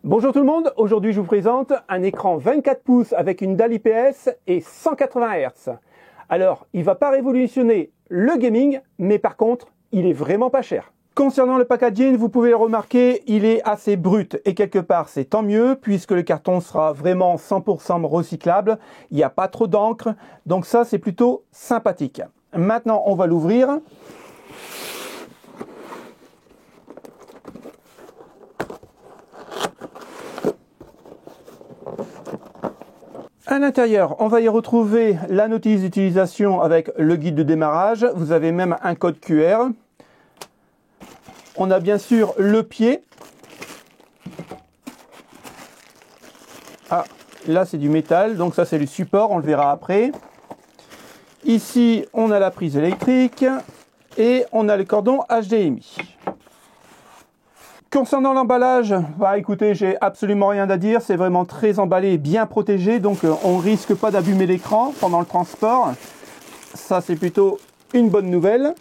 Bonjour tout le monde, aujourd'hui je vous présente un écran 24 pouces avec une dalle IPS et 180 Hz. Alors, il ne va pas révolutionner le gaming, mais par contre, il est vraiment pas cher. Concernant le packaging, vous pouvez le remarquer, il est assez brut et quelque part c'est tant mieux puisque le carton sera vraiment 100% recyclable, il n'y a pas trop d'encre, donc ça c'est plutôt sympathique. Maintenant on va l'ouvrir. À l'intérieur, on va y retrouver la notice d'utilisation avec le guide de démarrage. Vous avez même un code QR. On a bien sûr le pied. Ah, là c'est du métal, donc ça c'est le support, on le verra après. Ici, on a la prise électrique et on a le cordon HDMI. Concernant l'emballage, bah écoutez, j'ai absolument rien à dire, c'est vraiment très emballé et bien protégé, donc on risque pas d'abîmer l'écran pendant le transport. Ça c'est plutôt une bonne nouvelle.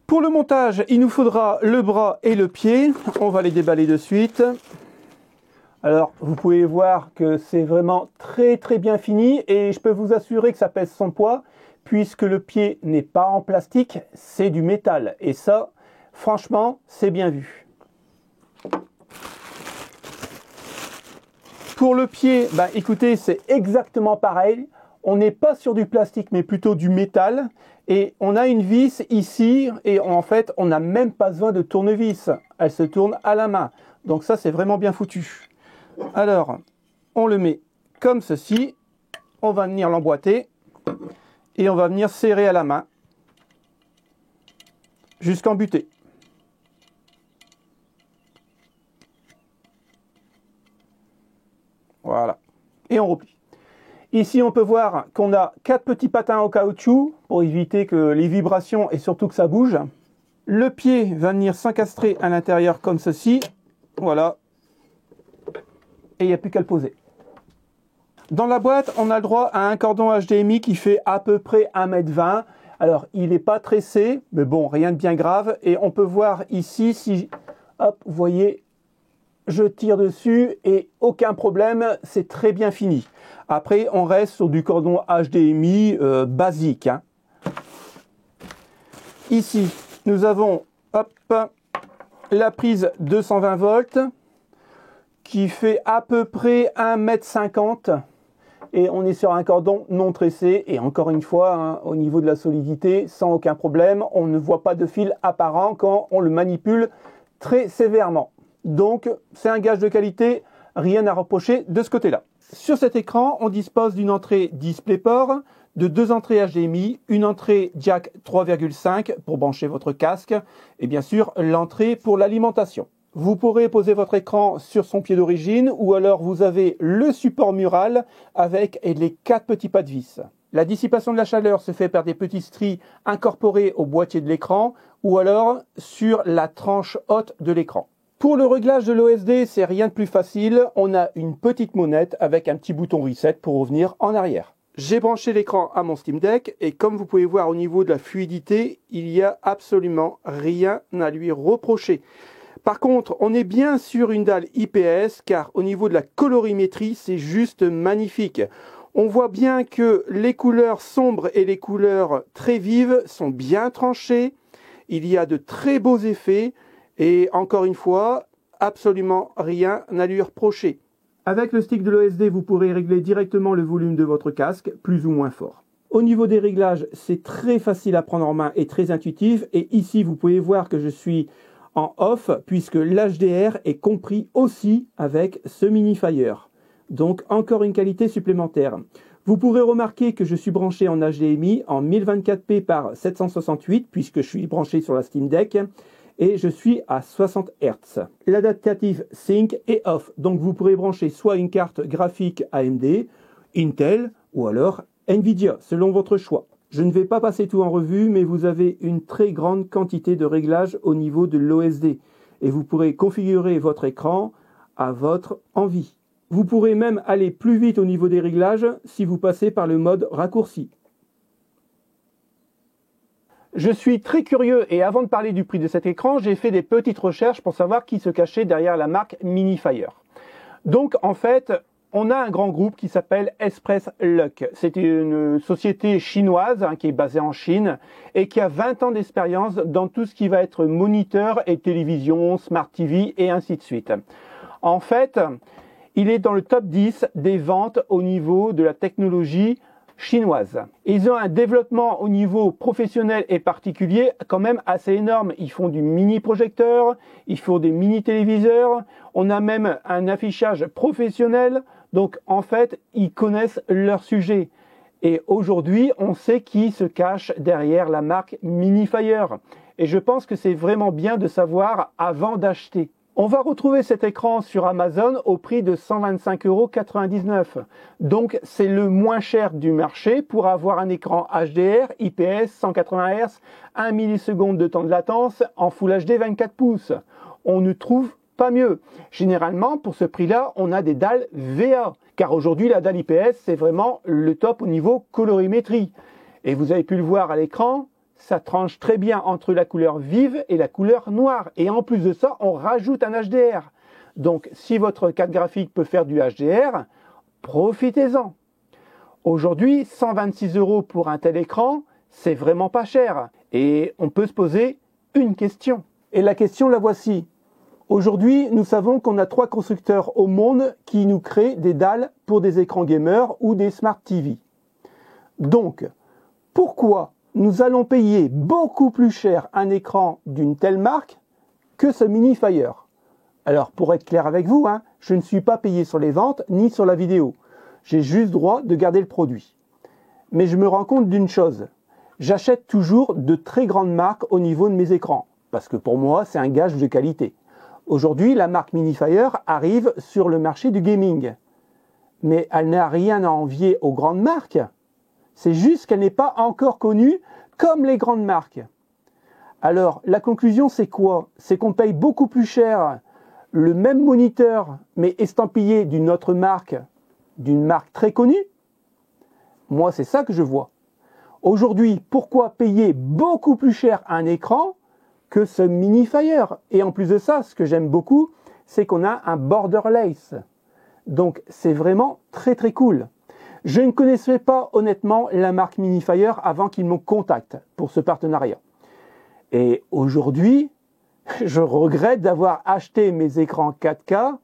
Pour le montage, il nous faudra le bras et le pied, on va les déballer de suite. Alors vous pouvez voir que c'est vraiment très bien fini et je peux vous assurer que ça pèse son poids puisque le pied n'est pas en plastique, c'est du métal et ça, franchement, c'est bien vu. Pour le pied, bah, écoutez, c'est exactement pareil. On n'est pas sur du plastique, mais plutôt du métal. Et on a une vis ici, et en fait, on n'a même pas besoin de tournevis. Elle se tourne à la main. Donc ça, c'est vraiment bien foutu. Alors, on le met comme ceci. On va venir l'emboîter. Et on va venir serrer à la main. Jusqu'en butée. Voilà. Et on replie. Ici, on peut voir qu'on a 4 petits patins en caoutchouc pour éviter que les vibrations et surtout que ça bouge. Le pied va venir s'encastrer à l'intérieur comme ceci. Voilà. Et il n'y a plus qu'à le poser. Dans la boîte, on a le droit à un cordon HDMI qui fait à peu près 1,20 m. Alors, il n'est pas tressé, mais bon, rien de bien grave. Et on peut voir ici, si, hop, vous voyez, je tire dessus et aucun problème, c'est très bien fini. Après, on reste sur du cordon HDMI basique. Hein. Ici, nous avons hop, la prise 220 volts qui fait à peu près 1,50 m. Et on est sur un cordon non tressé. Et encore une fois, hein, au niveau de la solidité, sans aucun problème, on ne voit pas de fil apparent quand on le manipule très sévèrement. Donc, c'est un gage de qualité, rien à reprocher de ce côté-là. Sur cet écran, on dispose d'une entrée DisplayPort, de 2 entrées HDMI, une entrée jack 3,5 pour brancher votre casque, et bien sûr, l'entrée pour l'alimentation. Vous pourrez poser votre écran sur son pied d'origine, ou alors vous avez le support mural avec les 4 petits pas de vis. La dissipation de la chaleur se fait par des petits stries incorporés au boîtier de l'écran, ou alors sur la tranche haute de l'écran. Pour le réglage de l'OSD, c'est rien de plus facile. On a une petite monette avec un petit bouton reset pour revenir en arrière. J'ai branché l'écran à mon Steam Deck et comme vous pouvez voir au niveau de la fluidité, il n'y a absolument rien à lui reprocher. Par contre, on est bien sur une dalle IPS car au niveau de la colorimétrie, c'est juste magnifique. On voit bien que les couleurs sombres et les couleurs très vives sont bien tranchées. Il y a de très beaux effets. Et encore une fois, absolument rien à lui reprocher. Avec le stick de l'OSD, vous pourrez régler directement le volume de votre casque, plus ou moins fort. Au niveau des réglages, c'est très facile à prendre en main et très intuitif. Et ici, vous pouvez voir que je suis en off, puisque l'HDR est compris aussi avec ce Mini-Fire. Donc, encore une qualité supplémentaire. Vous pourrez remarquer que je suis branché en HDMI en 1024p par 768, puisque je suis branché sur la Steam Deck. Et je suis à 60 Hz. L'adaptatif Sync est off, donc vous pourrez brancher soit une carte graphique AMD, Intel ou alors Nvidia, selon votre choix. Je ne vais pas passer tout en revue, mais vous avez une très grande quantité de réglages au niveau de l'OSD. Et vous pourrez configurer votre écran à votre envie. Vous pourrez même aller plus vite au niveau des réglages si vous passez par le mode raccourci. Je suis très curieux et avant de parler du prix de cet écran, j'ai fait des petites recherches pour savoir qui se cachait derrière la marque Minifire. Donc en fait, on a un grand groupe qui s'appelle Express Luck. C'est une société chinoise qui est basée en Chine et qui a 20 ans d'expérience dans tout ce qui va être moniteur et télévision, Smart TV et ainsi de suite. En fait, il est dans le top 10 des ventes au niveau de la technologie chinoise. Ils ont un développement au niveau professionnel et particulier quand même assez énorme. Ils font du mini projecteur, ils font des mini téléviseurs, on a même un affichage professionnel. Donc en fait, ils connaissent leur sujet. Et aujourd'hui, on sait qui se cache derrière la marque Minifire. Et je pense que c'est vraiment bien de savoir avant d'acheter. On va retrouver cet écran sur Amazon au prix de 125,99 €. Donc c'est le moins cher du marché pour avoir un écran HDR, IPS, 180 Hz, 1 milliseconde de temps de latence en Full HD 24 pouces. On ne trouve pas mieux. Généralement, pour ce prix-là, on a des dalles VA. Car aujourd'hui, la dalle IPS, c'est vraiment le top au niveau colorimétrie. Et vous avez pu le voir à l'écran, ça tranche très bien entre la couleur vive et la couleur noire. Et en plus de ça, on rajoute un HDR. Donc, si votre carte graphique peut faire du HDR, profitez-en. Aujourd'hui, 126 € pour un tel écran, c'est vraiment pas cher. Et on peut se poser une question. Et la question, la voici. Aujourd'hui, nous savons qu'on a 3 constructeurs au monde qui nous créent des dalles pour des écrans gamers ou des Smart TV. Donc, pourquoi nous allons payer beaucoup plus cher un écran d'une telle marque que ce Minifire? Alors, pour être clair avec vous, je ne suis pas payé sur les ventes ni sur la vidéo. J'ai juste droit de garder le produit. Mais je me rends compte d'une chose. J'achète toujours de très grandes marques au niveau de mes écrans. Parce que pour moi, c'est un gage de qualité. Aujourd'hui, la marque Minifire arrive sur le marché du gaming. Mais elle n'a rien à envier aux grandes marques. C'est juste qu'elle n'est pas encore connue comme les grandes marques. Alors, la conclusion, c'est quoi? C'est qu'on paye beaucoup plus cher le même moniteur, mais estampillé d'une autre marque très connue. Moi, c'est ça que je vois. Aujourd'hui, pourquoi payer beaucoup plus cher un écran que ce Minifire? Et en plus de ça, ce que j'aime beaucoup, c'est qu'on a un borderless. Donc, c'est vraiment très très cool. Je ne connaissais pas honnêtement la marque Minifire avant qu'ils me contactent pour ce partenariat. Et aujourd'hui, je regrette d'avoir acheté mes écrans 4K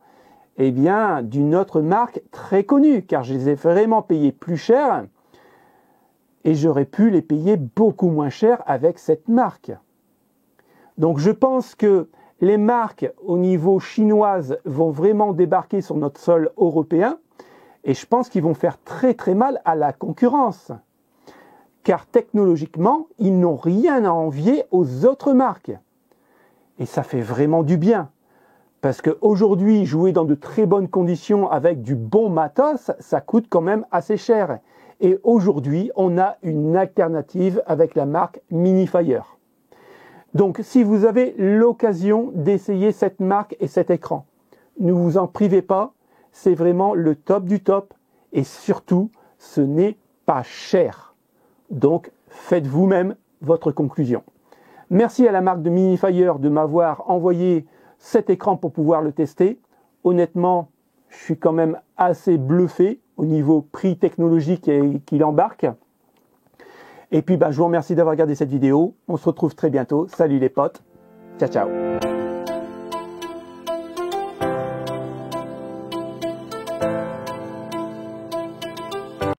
d'une autre marque très connue, car je les ai vraiment payés plus cher et j'aurais pu les payer beaucoup moins cher avec cette marque. Donc je pense que les marques au niveau chinoise vont vraiment débarquer sur notre sol européen. Et je pense qu'ils vont faire très très mal à la concurrence. Car technologiquement, ils n'ont rien à envier aux autres marques. Et ça fait vraiment du bien. Parce qu'aujourd'hui, jouer dans de très bonnes conditions avec du bon matos, ça coûte quand même assez cher. Et aujourd'hui, on a une alternative avec la marque Minifire. Donc si vous avez l'occasion d'essayer cette marque et cet écran, ne vous en privez pas. C'est vraiment le top du top et surtout, ce n'est pas cher. Donc, faites vous-même votre conclusion. Merci à la marque de Minifire de m'avoir envoyé cet écran pour pouvoir le tester. Honnêtement, je suis quand même assez bluffé au niveau prix technologique qu'il embarque. Et puis, je vous remercie d'avoir regardé cette vidéo. On se retrouve très bientôt. Salut les potes. Ciao, ciao.